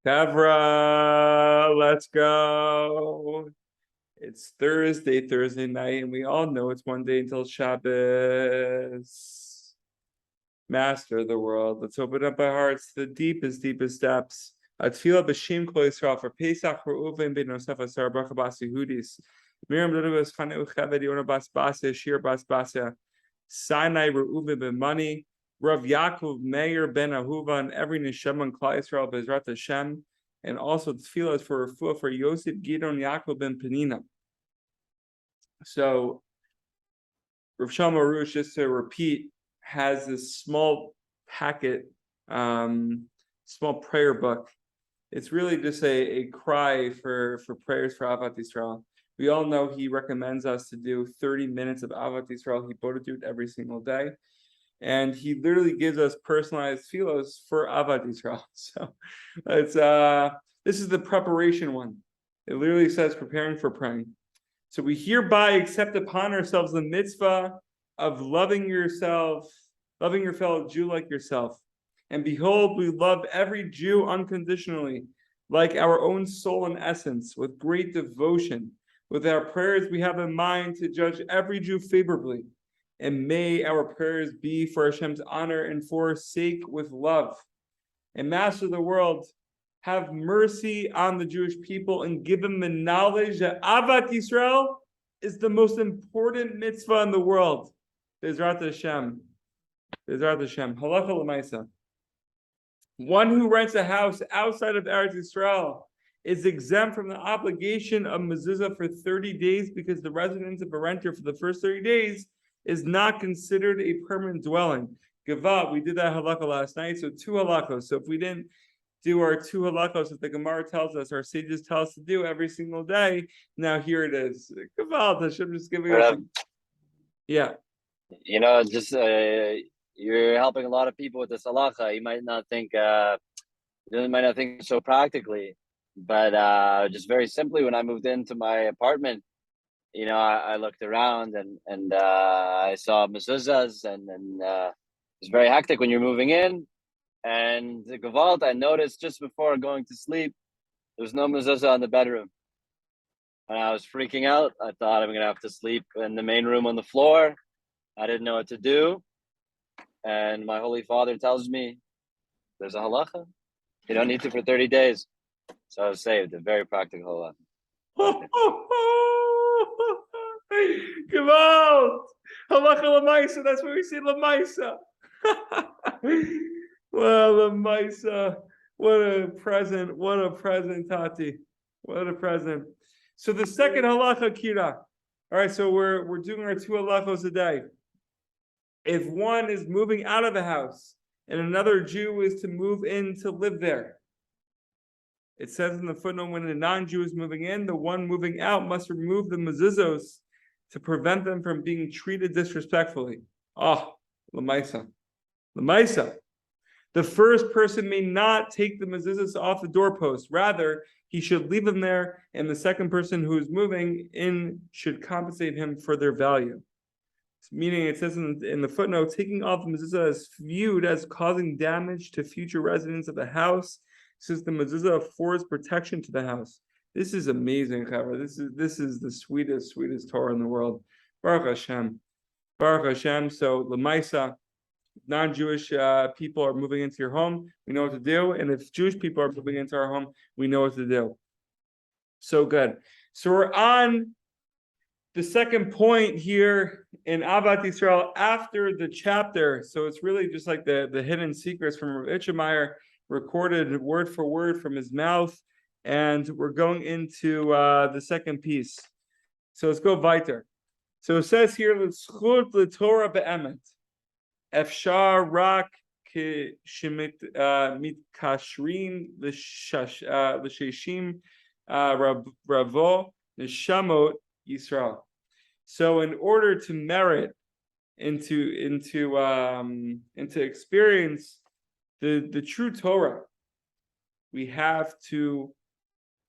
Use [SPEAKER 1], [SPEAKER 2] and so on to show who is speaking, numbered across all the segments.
[SPEAKER 1] Kavra, let's go. It's Thursday night, and we all know it's one day until Shabbos. Master of the world, let's open up our hearts to the deepest depths. Atfila b'Shem Kol Yisrael for Pesach Reuven ben Yosef Asar Bracha Bas Yehudis. Miriam Ludovus Chanu Chaved Yona Bas Basia Shir Bas Basia Sinai Reuven ben Mani. Rav Yaakov Meir ben Ahuva and every Neshama and Klal Yisrael Bezrat Hashem, and also tefillah for refuah for Yosef Gidon Yaakov ben Penina. So Rav Shalom Arush, just to repeat, has this small packet, small prayer book. It's really just a cry for prayers for Ahavat Yisrael. We all know he recommends us to do 30 minutes of Ahavat Yisrael. He both do it every single day. And he literally gives us personalized tefillos for Ahavat Yisrael. So it's this is the preparation one. It literally says preparing for praying. So we hereby accept upon ourselves the mitzvah of loving yourself, loving your fellow Jew like yourself. And behold, we love every Jew unconditionally, like our own soul and essence, with great devotion. With our prayers, we have in mind to judge every Jew favorably. And may our prayers be for Hashem's honor and for sake with love. And Master of the world, have mercy on the Jewish people and give them the knowledge that Ahavat Yisrael is the most important mitzvah in the world. Bezrat Hashem. Bezrat Hashem. Halacha l'maisa. One who rents a house outside of Eretz Yisrael is exempt from the obligation of mezuzah for 30 days because the residence of a renter for the first 30 days is not considered a permanent dwelling. Gavat, we did that halakha last night, so 2 halakhos. So if we didn't do our 2 halakhos that the Gemara tells us, our sages tell us to do every single day, now here it is. Gavat, Hashem just giving us yeah.
[SPEAKER 2] You know, just you're helping a lot of people with this halacha. You might not think so practically, but just very simply, when I moved into my apartment, you know, I looked around and I saw mezuzahs, and it's very hectic when you're moving in. And the Gevalt, I noticed just before going to sleep, there was no mezuzah in the bedroom. And I was freaking out. I thought I'm going to have to sleep in the main room on the floor. I didn't know what to do. And my Holy Father tells me, there's a halacha. You don't need to for 30 days. So I was saved. A very practical halacha.
[SPEAKER 1] Come on! Halacha l'maisa. That's what we say, l'maisa. Well, l'maisa. What a present. What a present, Tati. What a present. So the second halacha, Kira. All right, so we're doing our 2 halachos a day. If one is moving out of the house and another Jew is to move in to live there, it says in the footnote, when a non-Jew is moving in, the one moving out must remove the mezuzos to prevent them from being treated disrespectfully. L'maisa. L'maisa. The first person may not take the mezuzos off the doorpost. Rather, he should leave them there, and the second person who is moving in should compensate him for their value. Meaning, it says in the footnote, taking off the mezuzah is viewed as causing damage to future residents of the house, since the mezuzah affords protection to the house. This is amazing, Chavra. This is the sweetest Torah in the world. Baruch Hashem. Baruch Hashem. So, L'maisa, non-Jewish people are moving into your home, we know what to do. And if Jewish people are moving into our home, we know what to do. So good. So we're on the second point here in Ahavat Yisrael after the chapter. So it's really just like the hidden secrets from Rav Itchemeyer, recorded word for word from his mouth. And we're going into the second piece. So let's go weiter. So it says here, L'tzchut l'Torah be'emet. Efshar rak k'shemit mitkashrin l'sheshim ravo neshamot Yisrael. So in order to merit into experience the true Torah, we have to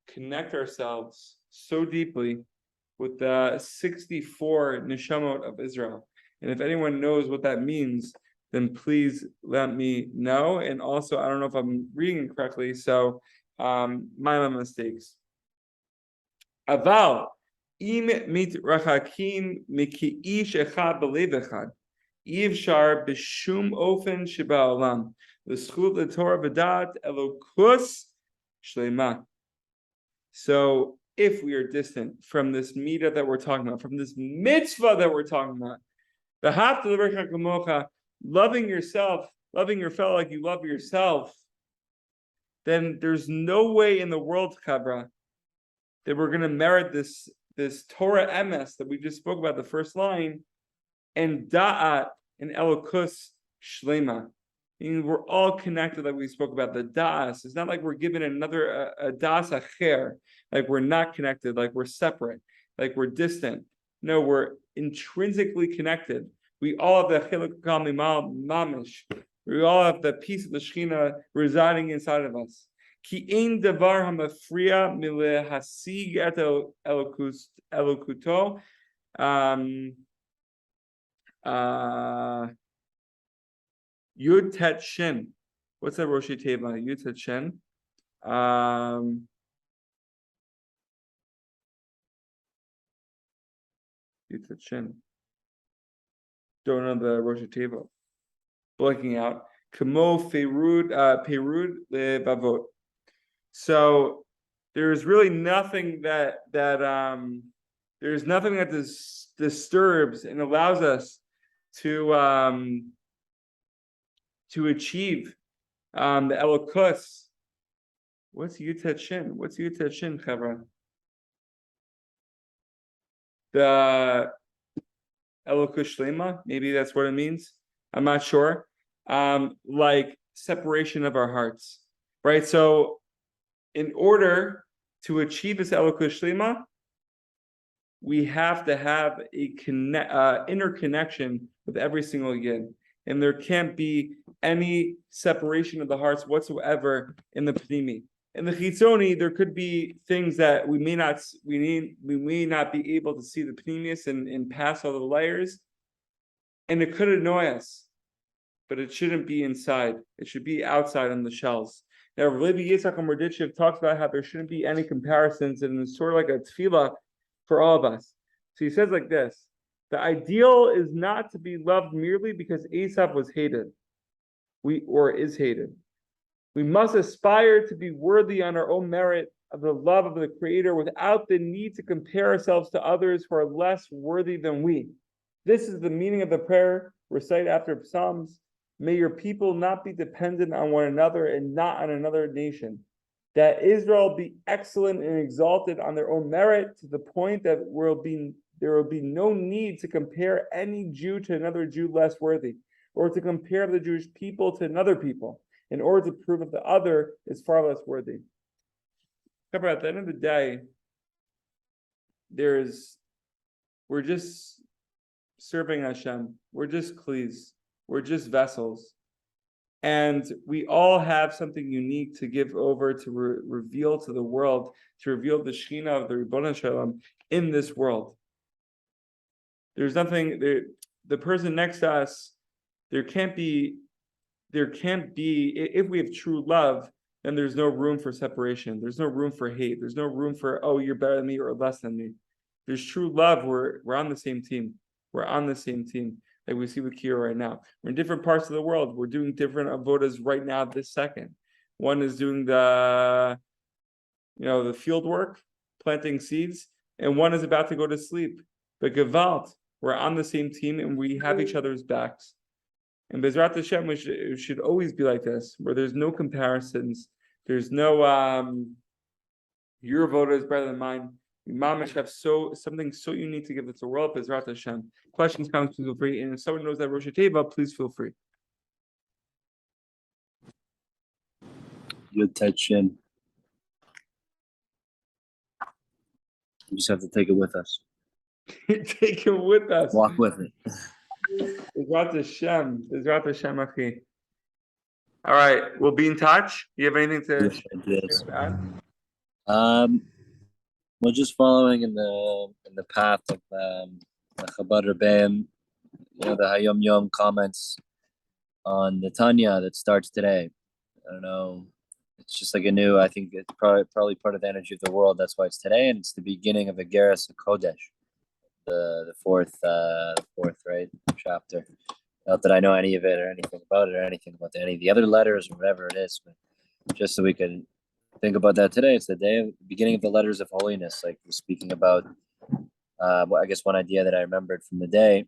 [SPEAKER 1] connect ourselves so deeply with the 64 neshamot of Israel. And if anyone knows what that means, then please let me know. And also, I don't know if I'm reading it correctly. So my mistakes. Aval im mit rachakin miki'ish echad b'lev echad. Ivshar b'shum ofen sheba'olam. L'schut l'Torah v'dat elokus shlema. So if we are distant from this midah that we're talking about, from this mitzvah that we're talking about, the hafta l'recha kamocha, loving yourself, loving your fellow like you love yourself, then there's no way in the world, Chabra, that we're going to merit this Torah emes that we just spoke about, the first line, and da'at and elokus shlema. Meaning we're all connected, like we spoke about the das. It's not like we're given another a das acher, like we're not connected, like we're separate, like we're distant. No, we're intrinsically connected. We all have the chiluk mamish. We all have the piece of the Shekhinah residing inside of us. Ki ein davar hamafriya milehasig et elokuto. Yud Tet Shin. What's that Roshi Teva? Yud Tet Shin. Yud Tet Shin. Don't know the Roshi Teva. Blanking out. Kamo Perud Levavot. So there's really nothing that there's nothing that disturbs and allows us to achieve the elokus. What's Yutet Shin? What's Yutet Shin, Chavra? The elokus shlema. Maybe that's what it means. I'm not sure. Like separation of our hearts, right? So, in order to achieve this elokus shlema, we have to have a interconnection with every single yid. And there can't be any separation of the hearts whatsoever in the pnimi. In the chitzoni, there could be things that we may not be able to see the pnimius and pass all the layers, and it could annoy us, but it shouldn't be inside. It should be outside on the shells. Now, Rabbi Yitzchak Morditchev talks about how there shouldn't be any comparisons, and it's sort of like a tefillah for all of us. So he says like this: the ideal is not to be loved merely because Esav was hated, is hated. We must aspire to be worthy on our own merit of the love of the Creator without the need to compare ourselves to others who are less worthy than we. This is the meaning of the prayer recite after Psalms. May your people not be dependent on one another and not on another nation. That Israel be excellent and exalted on their own merit to the point that there will be no need to compare any Jew to another Jew less worthy, or to compare the Jewish people to another people, in order to prove that the other is far less worthy. However, at the end of the day, we're just serving Hashem. We're just klis. We're just vessels. And we all have something unique to give over, to reveal to the world, to reveal the Shekhinah of the Ribbon Shalom in this world. There's nothing there. The person next to us, there can't be, if we have true love, then there's no room for separation. There's no room for hate. There's no room for, oh, you're better than me or less than me. There's true love. We're on the same team. We're on the same team. Like we see with Kira right now. We're in different parts of the world. We're doing different avodas right now, this second. One is doing the field work, planting seeds, and one is about to go to sleep. But Gewalt, we're on the same team and we have each other's backs. And Bezrat Hashem, it should always be like this, where there's no comparisons. There's no, your vote is better than mine. Mamish have something so unique to give to the world. Bezrat Hashem. Questions, comments, please feel free. And if someone knows that Rosh Teva, please feel free.
[SPEAKER 2] Yud Tet Shin. You just have to take it with us.
[SPEAKER 1] Take it with us.
[SPEAKER 2] Walk with it.
[SPEAKER 1] Bezrat Hashem. Bezrat Hashem, Achi. All right, we'll be in touch. You have anything to
[SPEAKER 2] add? Well, just following in the path of the Chabad Rebbeim, the Hayom Yom comments on the Tanya that starts today. I don't know it's just like a new. I think it's probably part of the energy of the world. That's why it's today, and it's the beginning of the Geras Kodesh, the fourth right chapter. Not that I know any of it or anything about it or anything about any of the other letters or whatever it is, but just so we can think about that today. It's the day of the beginning of the letters of holiness. Like we're speaking about. Well, I guess one idea that I remembered from the day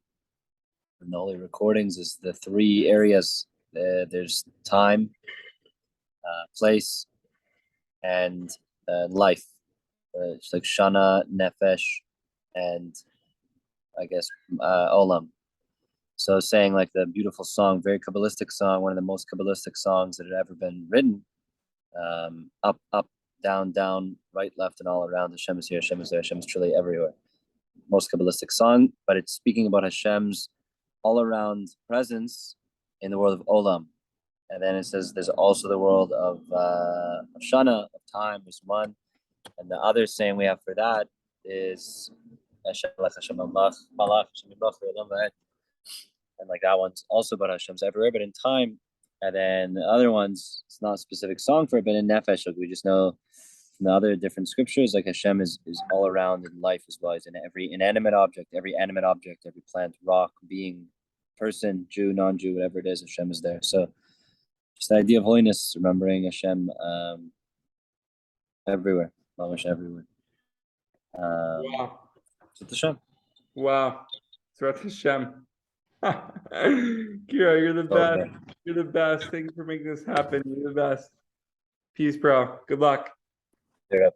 [SPEAKER 2] from the holy recordings is the three areas. There's time, place, and life. It's like Shana, Nefesh, and I guess Olam. So saying like the beautiful song, very Kabbalistic song, one of the most Kabbalistic songs that had ever been written. Up, up, down, down, right, left, and all around. Hashem is here, Hashem is there, Hashem is truly everywhere. Most Kabbalistic song, but it's speaking about Hashem's all-around presence in the world of Olam. And then it says there's also the world of Shana, of time, is one. And the other saying we have for that is Hashem Malach, Hashem Malach, and like that one's also about Hashem's everywhere, but in time. And then the other ones, it's not a specific song for it, but in Nefesh, like we just know from the other different scriptures, like Hashem is all around in life as well as in every inanimate object, every animate object, every plant, rock, being, person, Jew, non-Jew, whatever it is, Hashem is there. So just the idea of holiness, remembering Hashem everywhere, Mamash everywhere.
[SPEAKER 1] Wow.
[SPEAKER 2] Hashem.
[SPEAKER 1] Wow. Tzrat Hashem. Kira, you're the best. You're the best. Thank you for making this happen. You're the best. Peace, bro. Good luck.
[SPEAKER 2] Yeah.